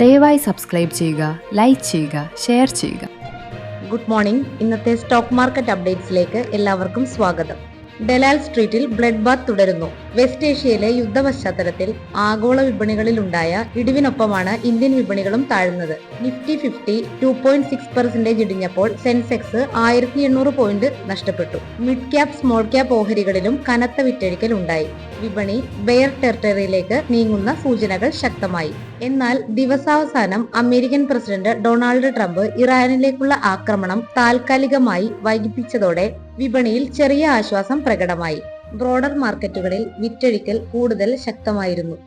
ദയവായി സബ്സ്ക്രൈബ് ചെയ്യുക, ലൈക്ക് ചെയ്യുക, ഷെയർ ചെയ്യുക. Good morning. ഇന്നത്തെ സ്റ്റോക്ക് മാർക്കറ്റ് അപ്ഡേറ്റ്സിലേക്ക് എല്ലാവർക്കും സ്വാഗതം. ഡെലാൽ സ്ട്രീറ്റിൽ ബ്ലഡ് ബാത്ത് തുടരുന്നു. വെസ്റ്റ് ഏഷ്യയിലെ യുദ്ധ പശ്ചാത്തലത്തിൽ ആഗോള വിപണികളിലുണ്ടായ ഇടിവിനൊപ്പമാണ് ഇന്ത്യൻ വിപണികളും താഴ്ന്നത്. നിഫ്റ്റി 50 2.6% ഇടിഞ്ഞപ്പോൾ സെൻസെക്സ് 1800 പോയിന്റ് നഷ്ടപ്പെട്ടു. മിഡ് ക്യാപ് സ്മോൾ ക്യാപ് ഓഹരികളിലും കനത്ത വിറ്റഴിക്കൽ ഉണ്ടായി. വിപണി ബെയർ ടെറിട്ടറിയിലേക്ക് നീങ്ങുന്ന സൂചനകൾ ശക്തമായി. എന്നാൽ ദിവസാവസാനം അമേരിക്കൻ പ്രസിഡന്റ് ഡൊണാൾഡ് ട്രംപ് ഇറാനിലേക്കുള്ള ആക്രമണം താൽക്കാലികമായി വൈകിപ്പിച്ചതോടെ വിപണിയിൽ ചെറിയ ആശ്വാസം പ്രകടമായി. ബ്രോഡർ മാർക്കറ്റുകളിൽ വിറ്റഴിക്കൽ കൂടുതൽ ശക്തമായിരുന്നു.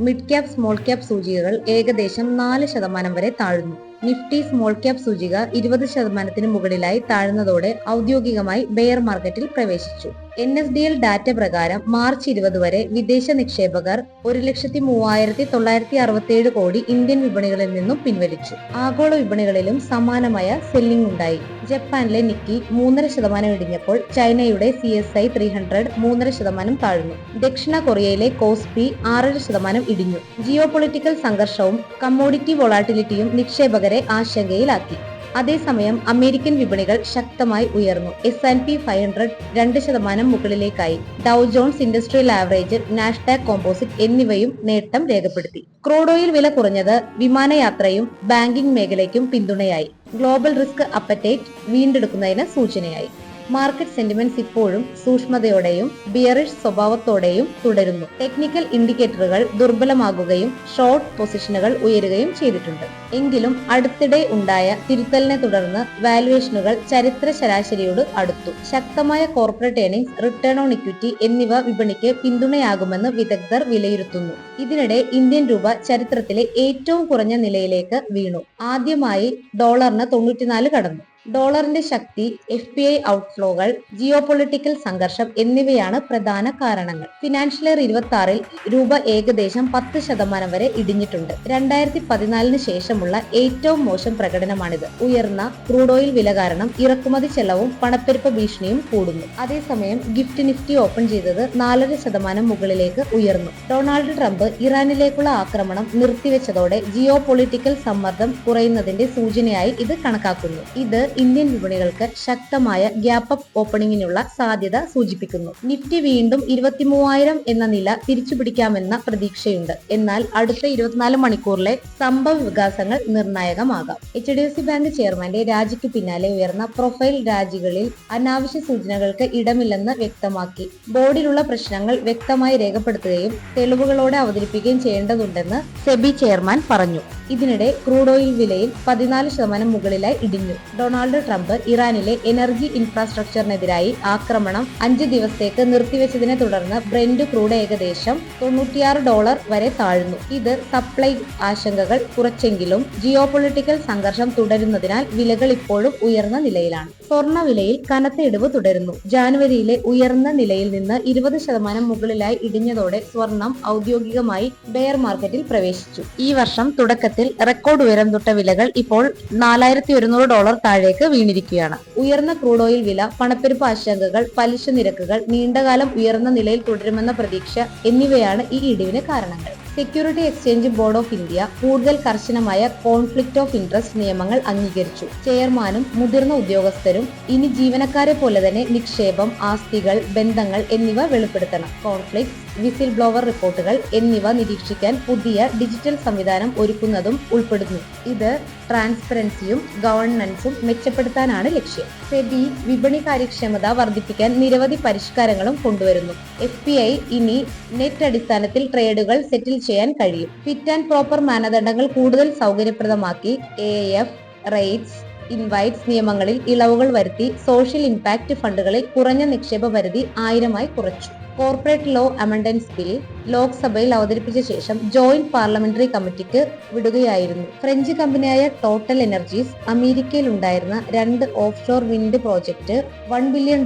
മിഡ് ക്യാപ് സ്മോൾ ക്യാപ് സൂചികകൾ ഏകദേശം 4% വരെ താഴ്ന്നു. നിഫ്റ്റി സ്മോൾ ക്യാപ് സൂചിക 20% മുകളിലായി താഴ്ന്നതോടെ ഔദ്യോഗികമായി ബെയർ മാർക്കറ്റിൽ പ്രവേശിച്ചു. NSDL ഡാറ്റ പ്രകാരം മാർച്ച് 20 വരെ വിദേശ നിക്ഷേപകർ 1,03,967 കോടി ഇന്ത്യൻ വിപണികളിൽ നിന്നും പിൻവലിച്ചു. ആഗോള വിപണികളിലും സമാനമായ സെല്ലിംഗ് ഉണ്ടായി. ജപ്പാനിലെ നിക്കി 3.5% ഇടിഞ്ഞപ്പോൾ ചൈനയുടെ CSI 300 3.5% താഴ്ന്നു. ദക്ഷിണ കൊറിയയിലെ കോസ്പി 6% ഇടിഞ്ഞു. ജിയോ പൊളിറ്റിക്കൽ സംഘർഷവും കമ്മോഡിറ്റി വൊളാറ്റിലിറ്റിയും നിക്ഷേപകരെ ആശങ്കയിലാക്കി. അതേസമയം അമേരിക്കൻ വിപണികൾ ശക്തമായി ഉയർന്നു. S&P 500 2% മുകളിലേക്കായി. Dow Jones Industrial Average, Nasdaq Composite എന്നിവയും നേട്ടം രേഖപ്പെടുത്തി. ക്രൂഡ് ഓയിൽ വില കുറഞ്ഞത് വിമാനയാത്രയും ബാങ്കിംഗ് മേഖലയ്ക്കും പിന്തുണയായി. ഗ്ലോബൽ റിസ്ക് അപ്പറ്റൈറ്റ് വീണ്ടെടുക്കുന്നതിന് സൂചനയായി. മാർക്കറ്റ് സെന്റിമെന്റ്സ് ഇപ്പോഴും സൂക്ഷ്മതയോടെയും ബിയറിഷ് സ്വഭാവത്തോടെയും തുടരുന്നു. ടെക്നിക്കൽ ഇൻഡിക്കേറ്ററുകൾ ദുർബലമാകുകയും ഷോർട്ട് പൊസിഷനുകൾ ഉയരുകയും ചെയ്തിട്ടുണ്ട്. എങ്കിലും അടുത്തിടെ ഉണ്ടായ തിരുത്തലിനെ തുടർന്ന് വാല്യുവേഷനുകൾ ചരിത്ര ശരാശരിയോട് അടുത്തു. ശക്തമായ corporate earnings, return on equity എന്നിവ വിപണിക്ക് പിന്തുണയാകുമെന്ന് വിദഗ്ധർ വിലയിരുത്തുന്നു. ഇതിനിടെ ഇന്ത്യൻ രൂപ ചരിത്രത്തിലെ ഏറ്റവും കുറഞ്ഞ നിലയിലേക്ക് വീണു. ആദ്യമായി ഡോളറിന് 94 കടന്നു. ഡോളറിന്റെ ശക്തി, FPI ഔട്ട്ഫ്ലോകൾ, ജിയോ പൊളിറ്റിക്കൽ സംഘർഷം എന്നിവയാണ് പ്രധാന കാരണങ്ങൾ. ഫിനാൻഷ്യൽ ഇയർ 26-ൽ രൂപ ഏകദേശം 10% വരെ ഇടിഞ്ഞിട്ടുണ്ട്. 2014 ശേഷമുള്ള ഏറ്റവും മോശം പ്രകടനമാണിത്. ഉയർന്ന ക്രൂഡ് ഓയിൽ വില കാരണം ഇറക്കുമതി ചെലവും പണപ്പെരുപ്പ ഭീഷണിയും കൂടുന്നു. അതേസമയം ഗിഫ്റ്റ് നിഫ്റ്റി ഓപ്പൺ ചെയ്തത് 4.5% മുകളിലേക്ക് ഉയർന്നു. ഡൊണാൾഡ് ട്രംപ് ഇറാനിലേക്കുള്ള ആക്രമണം നിർത്തിവെച്ചതോടെ ജിയോ പൊളിറ്റിക്കൽ സമ്മർദ്ദം കുറയുന്നതിന്റെ സൂചനയായി ഇത് കണക്കാക്കുന്നു. ഇത് ഇന്ത്യൻ വിപണികൾക്ക് ശക്തമായ ഗ്യാപ്പ് അപ്പ് ഓപ്പണിംഗിനുള്ള സാധ്യത സൂചിപ്പിക്കുന്നു. നിഫ്റ്റി വീണ്ടും 23,000 എന്ന നില തിരിച്ചുപിടിക്കാമെന്ന പ്രതീക്ഷയുണ്ട്. എന്നാൽ അടുത്ത 24 മണിക്കൂറിലെ സംഭവ വികാസങ്ങൾ നിർണായകമാകാം. HDFC ബാങ്ക് ചെയർമാന്റെ രാജിക്ക് പിന്നാലെ ഉയർന്ന പ്രൊഫൈൽ രാജികളിൽ അനാവശ്യ സൂചനകൾക്ക് ഇടമില്ലെന്ന് വ്യക്തമാക്കി. ബോർഡിലുള്ള പ്രശ്നങ്ങൾ വ്യക്തമായി രേഖപ്പെടുത്തുകയും തെളിവുകളോടെ അവതരിപ്പിക്കുകയും ചെയ്യേണ്ടതുണ്ടെന്ന് സെബി ചെയർമാൻ പറഞ്ഞു. ഇതിനിടെ ക്രൂഡ് ഓയിൽ വിലയിൽ 14% മുകളിലായി ഇടിഞ്ഞു. ഡൊണാൾഡ് ട്രംപ് ഇറാനിലെ എനർജി ഇൻഫ്രാസ്ട്രക്ചറിനെതിരായി ആക്രമണം 5 ദിവസത്തേക്ക് നിർത്തിവെച്ചതിനെ തുടർന്ന് ബ്രെന്റ് ക്രൂഡ് ഏകദേശം $96 വരെ താഴ്ന്നു. ഇത് സപ്ലൈ ആശങ്കകൾ കുറച്ചെങ്കിലും ജിയോ പൊളിറ്റിക്കൽ സംഘർഷം തുടരുന്നതിനാൽ വിലകൾ ഇപ്പോഴും ഉയർന്ന നിലയിലാണ്. സ്വർണ്ണ വിലയിൽ കനത്ത ഇടിവ് തുടരുന്നു. ജാനുവരിയിലെ ഉയർന്ന നിലയിൽ നിന്ന് 20% മുകളിലായി ഇടിഞ്ഞതോടെ സ്വർണം ഔദ്യോഗികമായി ബെയർ മാർക്കറ്റിൽ പ്രവേശിച്ചു. ഈ വർഷം തുടക്കത്തിൽ റെക്കോർഡ് ഉയരം തൊട്ട വിലകൾ ഇപ്പോൾ $4,100 താഴേക്ക് വീണിരിക്കുകയാണ്. ഉയർന്ന ക്രൂഡ് ഓയിൽ വില, പണപ്പെരുപ്പ് ആശങ്കകൾ, പലിശ നിരക്കുകൾ നീണ്ടകാലം ഉയർന്ന നിലയിൽ തുടരുമെന്ന പ്രതീക്ഷ എന്നിവയാണ് ഈ ഇടിവിന് കാരണങ്ങൾ. Security exchange board of India കൂടുതൽ കർശനമായ കോൺഫ്ലിക്റ്റ് ഓഫ് ഇൻട്രസ്റ്റ് നിയമങ്ങൾ അംഗീകരിച്ചു. ചെയർമാനും മുതിർന്ന ഉദ്യോഗസ്ഥരും ഇനി ജീവനക്കാരെ പോലെ തന്നെ നിക്ഷേപം, ആസ്തികൾ, ബന്ധങ്ങൾ എന്നിവ വെളിപ്പെടുത്തണം. കോൺഫ്ലിക്റ്റ്, വിസിൽ ബ്ലോവർ റിപ്പോർട്ടുകൾ എന്നിവ നിരീക്ഷിക്കാൻ പുതിയ ഡിജിറ്റൽ സംവിധാനം ഒരുക്കുന്നതും ഉൾപ്പെടുന്നു. ഇത് ട്രാൻസ്പെറൻസിയും ഗവർണൻസും മെച്ചപ്പെടുത്താനാണ് ലക്ഷ്യം. സെബി വിപണി കാര്യക്ഷമത വർദ്ധിപ്പിക്കാൻ നിരവധി പരിഷ്കാരങ്ങളും കൊണ്ടുവരുന്നു. FPI ഇനി നെറ്റ് അടിസ്ഥാനത്തിൽ ട്രേഡുകൾ സെറ്റിൽ ചെയ്യാൻ കഴിയും. ഫിറ്റ് ആൻഡ് പ്രോപ്പർ മാനദണ്ഡങ്ങൾ കൂടുതൽ സൗകര്യപ്രദമാക്കി. AIF റേറ്റ്സ് ഇൻവൈറ്റ്സ് നിയമങ്ങളിൽ ഇളവുകൾ വരുത്തി. സോഷ്യൽ ഇമ്പാക്ട് ഫണ്ടുകളിൽ കുറഞ്ഞ നിക്ഷേപ പരിധി 1000 കുറച്ചു. കോർപ്പറേറ്റ് ലോ അമെൻഡ്മെന്റ്സ് ബിൽ ലോക്സഭയിൽ അവതരിപ്പിച്ച ശേഷം ജോയിന്റ് പാർലമെന്ററി കമ്മിറ്റിക്ക് വിടുകയായിരുന്നു. ഫ്രഞ്ച് കമ്പനിയായ ടോട്ടൽ എനർജീസ് അമേരിക്കയിൽ ഉണ്ടായിരുന്ന 2 ഓഫ്ഷോർ വിൻഡ് പ്രോജക്ട് $1 ബില്യൺ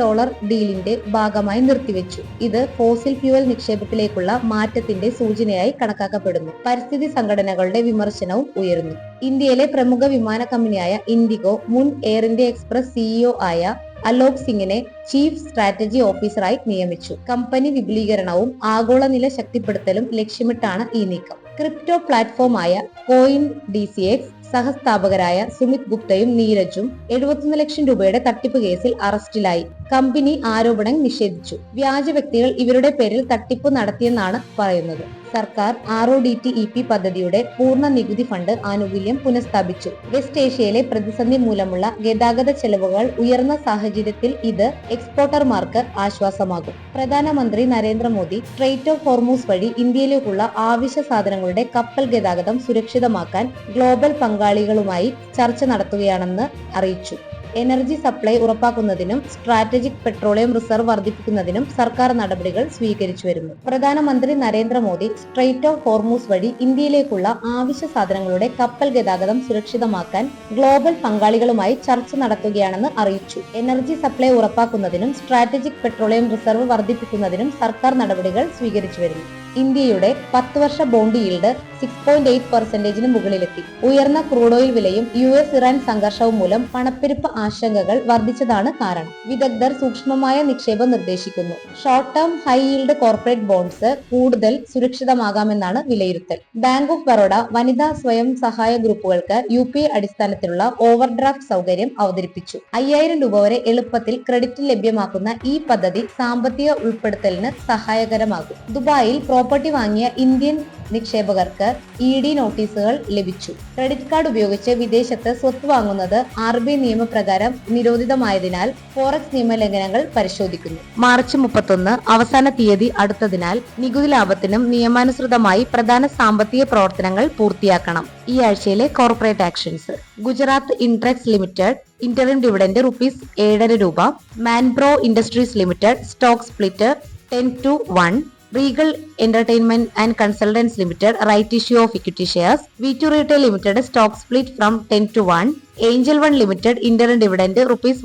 ഡീലിന്റെ ഭാഗമായി നിർത്തിവെച്ചു. ഇത് ഫോസിൽ ഫ്യൂവൽ നിക്ഷേപത്തിലേക്കുള്ള മാറ്റത്തിന്റെ സൂചനയായി കണക്കാക്കപ്പെടുന്നു. പരിസ്ഥിതി സംഘടനകളുടെ വിമർശനവും ഉയർന്നു. ഇന്ത്യയിലെ പ്രമുഖ വിമാന കമ്പനിയായ ഇൻഡിഗോ മുൻ എയർ ഇന്ത്യ എക്സ്പ്രസ് CEO ആയ അലോക് സിംഗിനെ ചീഫ് സ്ട്രാറ്റജി ഓഫീസറായി നിയമിച്ചു. കമ്പനി വിപുലീകരണവും ആഗോള നില ശക്തിപ്പെടുത്തലും ലക്ഷ്യമിട്ടാണ് ഈ നീക്കം. ക്രിപ്റ്റോ പ്ലാറ്റ്ഫോമായ കോയിൻ DCX സഹസ്ഥാപകരായ സുമിത് ഗുപ്തയും നീരജും 71 ലക്ഷം രൂപയുടെ തട്ടിപ്പ് കേസിൽ അറസ്റ്റിലായി. കമ്പനി ആരോപണം നിഷേധിച്ചു. വ്യാജ വ്യക്തികൾ ഇവരുടെ പേരിൽ തട്ടിപ്പ് നടത്തിയെന്നാണ് പറയുന്നത്. സർക്കാർ RODTEP പദ്ധതിയുടെ പൂർണ്ണ നികുതി ഫണ്ട് ആനുകൂല്യം പുനഃസ്ഥാപിച്ചു. വെസ്റ്റ് ഏഷ്യയിലെ പ്രതിസന്ധി മൂലമുള്ള ഗതാഗത ചെലവുകൾ ഉയർന്ന സാഹചര്യത്തിൽ ഇത് എക്സ്പോർട്ടർമാർക്ക് ആശ്വാസമാകും. പ്രധാനമന്ത്രി നരേന്ദ്രമോദി സ്ട്രെയിറ്റ് ഓഫ് ഹോർമൂസ് വഴി ഇന്ത്യയിലേക്കുള്ള ആവശ്യ സാധനങ്ങളുടെ കപ്പൽ ഗതാഗതം സുരക്ഷിതമാക്കാൻ ഗ്ലോബൽ പങ്കാളികളുമായി ചർച്ച നടത്തുകയാണെന്ന് അറിയിച്ചു. എനർജി സപ്ലൈ ഉറപ്പാക്കുന്നതിനും സ്ട്രാറ്റജിക് പെട്രോളിയം റിസർവ് വർദ്ധിപ്പിക്കുന്നതിനും സർക്കാർ നടപടികൾ സ്വീകരിച്ചു വരുന്നു. പ്രധാനമന്ത്രി നരേന്ദ്രമോദി സ്ട്രെയിറ്റ് ഓഫ് ഹോർമൂസ് വഴി ഇന്ത്യയിലേക്കുള്ള ആവശ്യ സാധനങ്ങളുടെ കപ്പൽ ഗതാഗതം സുരക്ഷിതമാക്കാൻ ഗ്ലോബൽ പങ്കാളികളുമായി ചർച്ച നടത്തുകയാണെന്ന് അറിയിച്ചു. എനർജി സപ്ലൈ ഉറപ്പാക്കുന്നതിനും സ്ട്രാറ്റജിക് പെട്രോളിയം റിസർവ് വർദ്ധിപ്പിക്കുന്നതിനും സർക്കാർ നടപടികൾ സ്വീകരിച്ചു വരുന്നു. ഇന്ത്യയുടെ 10 വർഷ ബോണ്ട് ഈൽഡ് 6.8% മുകളിലെത്തി. ഉയർന്ന ക്രൂഡ് ഓയിൽ വിലയും US-ഇറാൻ സംഘർഷവും മൂലം പണപ്പെരുപ്പ ആശങ്കകൾ വർദ്ധിച്ചതാണ് കാരണം. വിദഗ്ധർ സൂക്ഷ്മമായ നിക്ഷേപം നിർദ്ദേശിക്കുന്നു. Short term high yield corporate bonds കൂടുതൽ സുരക്ഷിതമാകാമെന്നാണ് വിലയിരുത്തൽ. ബാങ്ക് ഓഫ് ബറോഡ വനിതാ സ്വയം സഹായ ഗ്രൂപ്പുകൾക്ക് UPI അടിസ്ഥാനത്തിലുള്ള ഓവർഡ്രാഫ്റ്റ് സൗകര്യം അവതരിപ്പിച്ചു. 5000 രൂപ വരെ എളുപ്പത്തിൽ ക്രെഡിറ്റ് ലഭ്യമാക്കുന്ന ഈ പദ്ധതി സാമ്പത്തിക ഉൾപ്പെടുത്തലിന് സഹായകരമാകും. ദുബായിൽ പ്രോപ്പർട്ടി വാങ്ങിയ ഇന്ത്യൻ നിക്ഷേപകർക്ക് ED നോട്ടീസുകൾ ലഭിച്ചു. ക്രെഡിറ്റ് കാർഡ് ഉപയോഗിച്ച് വിദേശത്ത് സ്വത്ത് വാങ്ങുന്നത് RBI നിയമപ്രകാരം നിരോധിതമായതിനാൽ ഫോറക്സ് നിയമലംഘനങ്ങൾ പരിശോധിക്കുന്നു. മാർച്ച് 31 അവസാന തീയതി അടുത്തതിനാൽ നികുതി ലാഭത്തിനും നിയമാനുസൃതമായി പ്രധാന സാമ്പത്തിക പ്രവർത്തനങ്ങൾ പൂർത്തിയാക്കണം. ഈ ആഴ്ചയിലെ corporate actions: Gujarat Intrux limited interim dividend ₹7.5 രൂപ. Manbro industries limited stock split 10:1. Regal Entertainment and Consultants Limited right issue of equity shares. V2 Retail Limited stock split from 10:1. Angel One Limited interim dividend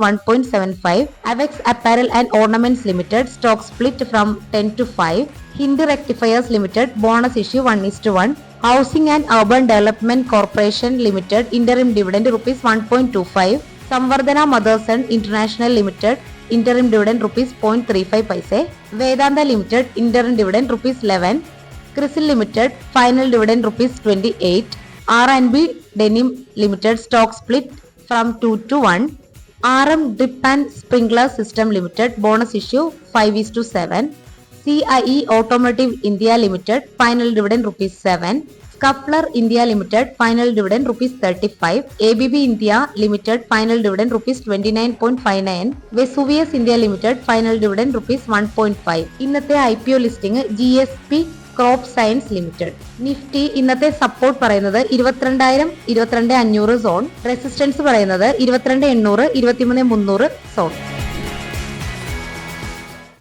₹1.75. Avex Apparel and Ornaments Limited stock split from 10:5. Hindu Rectifiers Limited bonus issue 1:1. Housing and Urban Development Corporation Limited interim dividend ₹1.25. Samvardhana Motherson International Limited interim dividend ₹0.35. Vedanta Limited interim dividend ₹11. Crisil Limited final dividend ₹28. R&B Denim Limited stock split from 2:1. RM Drip and Sprinkler System Limited bonus issue 5:7. CIE Automotive India Limited final dividend ₹7. Scuffler India Limited final dividend ₹35. ABB India Limited final dividend ₹29.59. Vesuvius India Limited final dividend ₹1.5. ഇന്നത്തെ IPO listing GSP crop science limited. Nifty ഇന്നത്തെ support പറയുന്നത് 22,000 22,500 zone. Resistance പറയുന്നത് 22,800 23,300 zone.